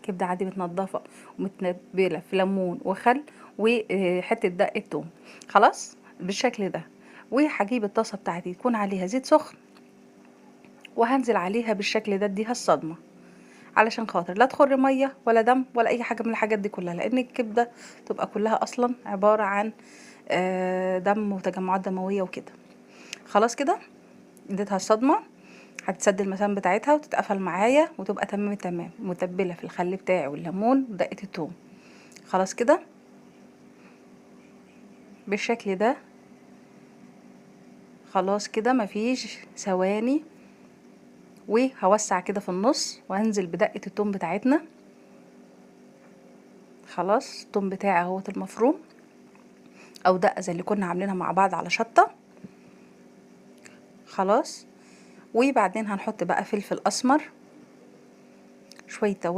كبده عادي متنضفه ومتبله في ليمون وخل وحته دقه توم. خلاص بالشكل ده. وهجيب الطاسه بتاعتي تكون عليها زيت سخن، وهنزل عليها بالشكل ده اديها الصدمه، علشان خاطر لا تخر ميه ولا دم ولا اي حاجه من الحاجات دي كلها، لان الكبده تبقى كلها اصلا عباره عن دم وتجمعات دمويه وكده. خلاص كده اديتها الصدمه، هتسد المسام بتاعتها وتتقفل معايا وتبقى تمام التمام، متبله في الخل بتاعي والليمون ودقه الثوم. خلاص كده بالشكل ده. خلاص كده مفيش ثواني، وهوسع كده في النص وهنزل بدقه الثوم بتاعتنا. خلاص الثوم بتاعي اهوت المفروم، او دقه زي اللي كنا عاملينها مع بعض على شطه. خلاص. وبعدين هنحط بقى فلفل اسمر، شويه توابل